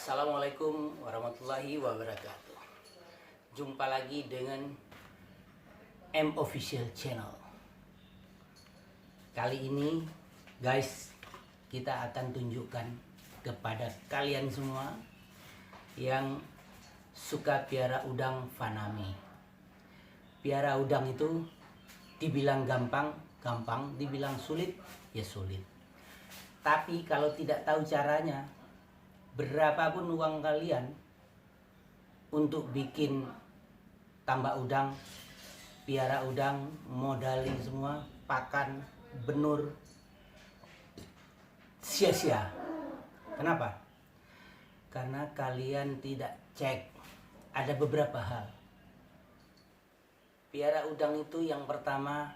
Assalamualaikum warahmatullahi wabarakatuh. Jumpa lagi dengan M Official Channel. Kali ini guys, kita akan tunjukkan kepada kalian semua yang suka piara udang faname. Piara udang itu dibilang gampang, dibilang sulit, ya sulit. Tapi kalau tidak tahu caranya, berapapun uang kalian untuk bikin tambak udang, piara udang, modali semua, pakan, benur, sia-sia. Kenapa? Karena kalian tidak cek. Ada beberapa hal. Piara udang itu yang pertama,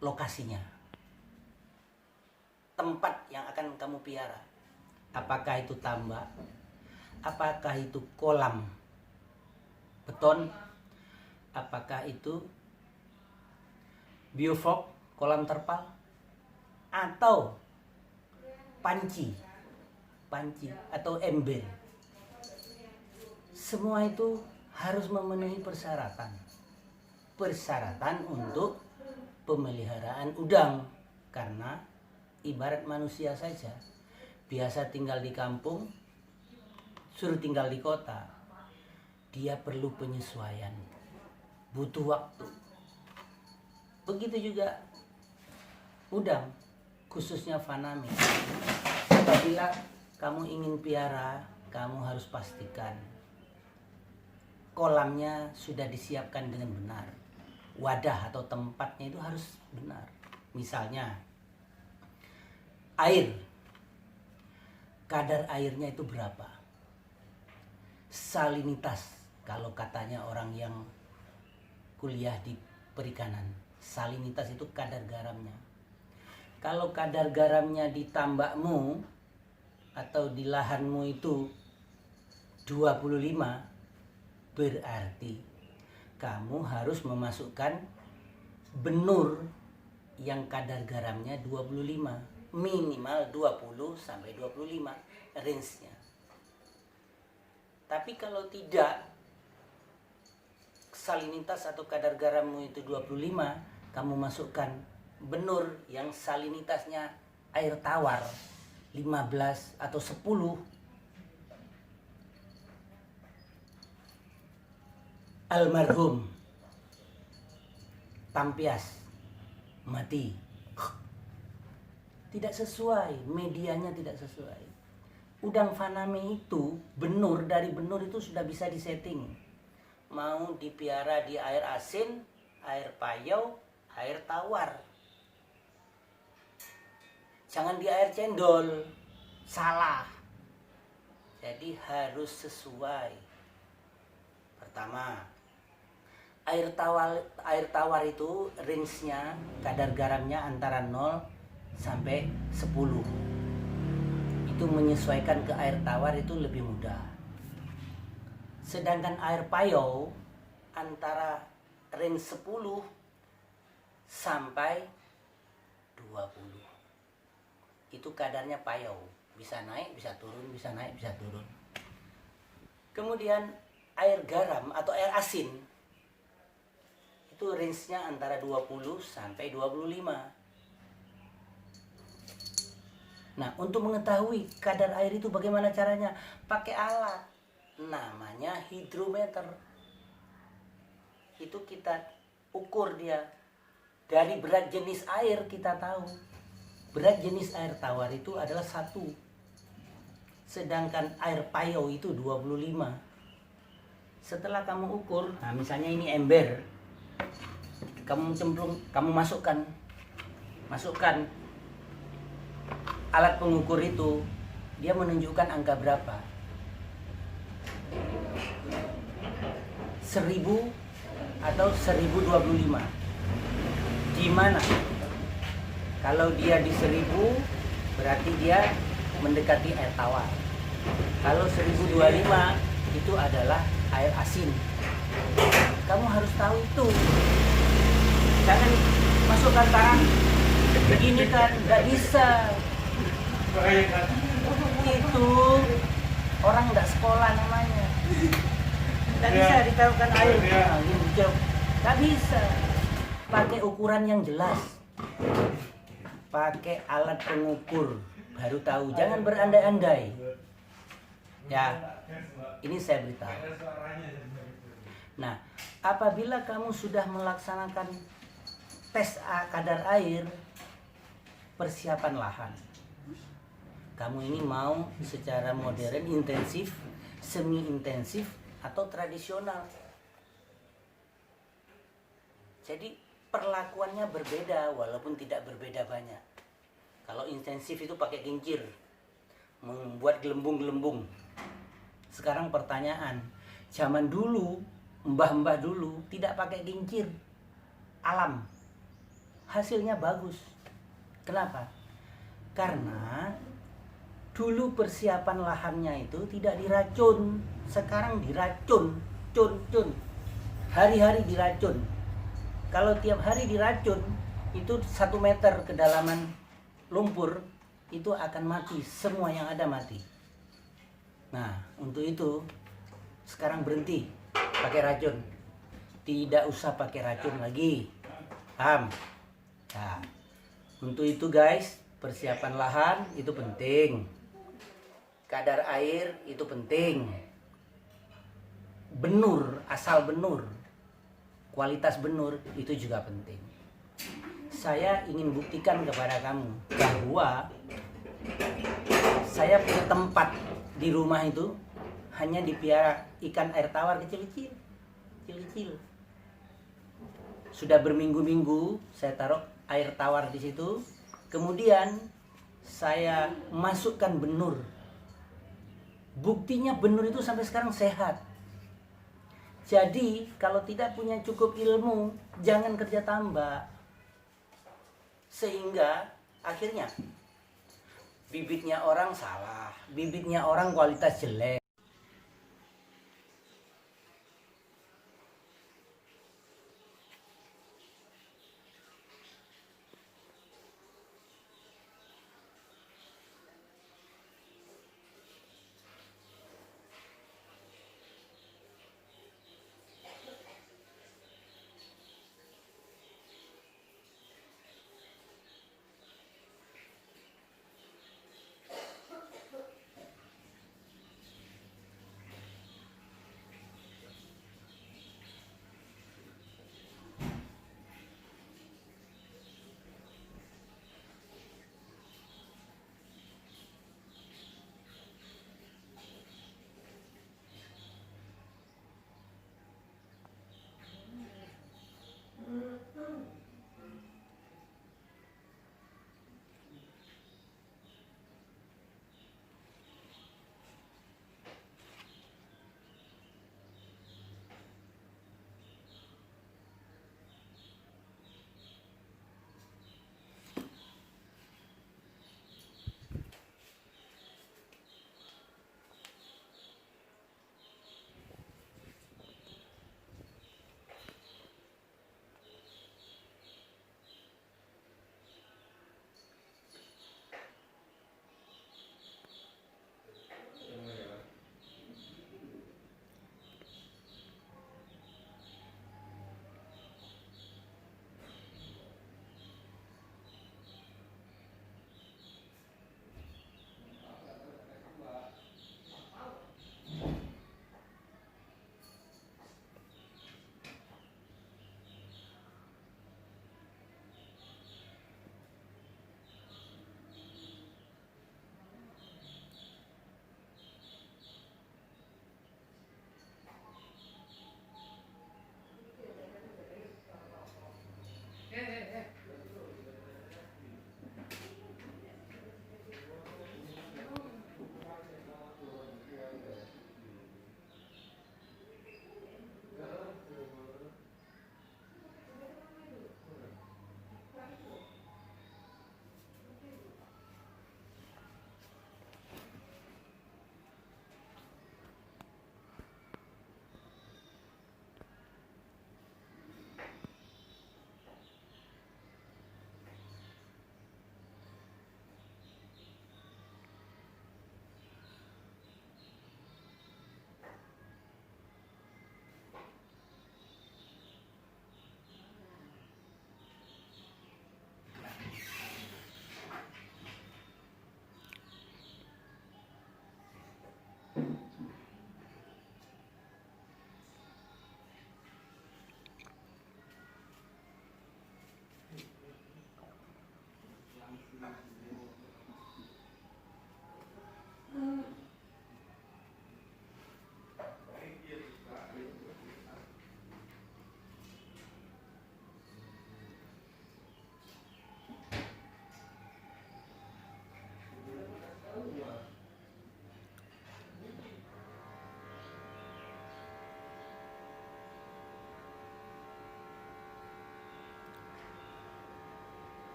lokasinya. Tempat yang akan kamu piara. Apakah itu tambak, apakah itu kolam beton, apakah itu bioflok, kolam terpal, atau panci atau ember. Semua itu harus memenuhi persyaratan untuk pemeliharaan udang. Karena ibarat manusia saja, biasa tinggal di kampung, suruh tinggal di kota, dia perlu penyesuaian, butuh waktu. Begitu juga udang, khususnya faname. Apabila kamu ingin piara, kamu harus pastikan kolamnya sudah disiapkan dengan benar. Wadah atau tempatnya itu harus benar. Misalnya air, kadar airnya itu berapa? Salinitas, kalau katanya orang yang kuliah di perikanan, salinitas itu kadar garamnya. Kalau kadar garamnya di tambakmu atau di lahanmu itu 25, berarti kamu harus memasukkan benur yang kadar garamnya 25. Minimal 20 sampai 25 range-nya. Tapi kalau tidak, salinitas atau kadar garammu itu 25, kamu masukkan benur yang salinitasnya air tawar 15 atau 10, almarhum Tampias mati. Tidak sesuai, medianya tidak sesuai. Udang faname itu, dari benur itu sudah bisa disetting. Mau dipiara di air asin, air payau, air tawar. Jangan di air cendol, salah. Jadi harus sesuai. Pertama, air tawar itu range-nya, kadar garamnya antara 0 sampai 10. Itu menyesuaikan ke air tawar itu lebih mudah. Sedangkan air payau antara range 10 sampai 20. Itu kadarnya payau, bisa naik, bisa turun, bisa naik, bisa turun. Kemudian air garam atau air asin itu range-nya antara 20 sampai 25. Nah, untuk mengetahui kadar air itu bagaimana caranya? Pakai alat, namanya hidrometer. Itu kita ukur dia. Dari berat jenis air kita tahu. Berat jenis air tawar itu adalah 1. Sedangkan air payau itu 25. Setelah kamu ukur, nah misalnya ini ember. Kamu masukkan alat pengukur itu, dia menunjukkan angka berapa? 1000 atau 1025. Di mana? Kalau dia di 1000, berarti dia mendekati air tawar. Kalau 1025 itu adalah air asin. Kamu harus tahu itu. Jangan masukkan tangan begini kan, nggak bisa. Itu orang nggak sekolah namanya. Nggak bisa ditaruhkan air. Nah, gini, nggak bisa. Pakai ukuran yang jelas. Pakai alat pengukur. Baru tahu. Jangan berandai-andai. Ya, ini saya beritahu. Nah, apabila kamu sudah melaksanakan tes kadar air, persiapan lahan. Kamu ini mau secara modern, intensif, semi intensif, atau tradisional. Jadi perlakuannya berbeda walaupun tidak berbeda banyak. Kalau intensif itu pakai kincir, membuat gelembung-gelembung. Sekarang pertanyaan, zaman dulu, mbah-mbah dulu tidak pakai kincir, alam. Hasilnya bagus. Kenapa? Karena dulu persiapan lahannya itu tidak diracun. Sekarang diracun, cun. Hari-hari diracun. Kalau tiap hari diracun, itu 1 meter kedalaman lumpur, itu akan mati. Semua yang ada mati. Nah, untuk itu, sekarang berhenti pakai racun. Tidak usah pakai racun lagi. Paham? Nah, untuk itu guys, persiapan lahan itu penting. Kadar air itu penting. Benur, asal benur, kualitas benur itu juga penting. Saya ingin buktikan kepada kamu bahwa saya punya tempat di rumah itu hanya dipiara ikan air tawar kecil-kecil. Sudah berminggu-minggu saya taruh air tawar di situ. Kemudian saya masukkan benur. Buktinya benur itu sampai sekarang sehat. Jadi kalau tidak punya cukup ilmu, jangan kerja tambak. Sehingga akhirnya bibitnya orang salah, bibitnya orang kualitas jelek.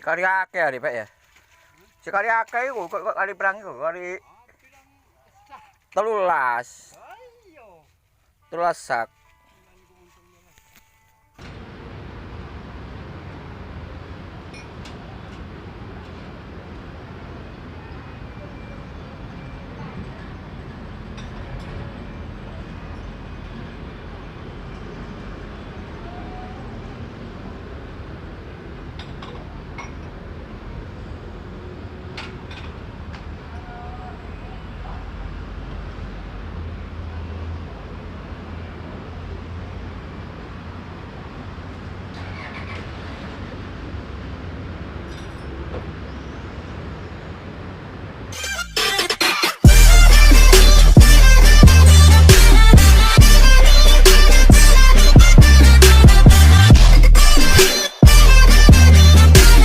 Kali akeh ya, Pak ya. Sekali akeh iku kok kali perang iku kali 13. 13 sak.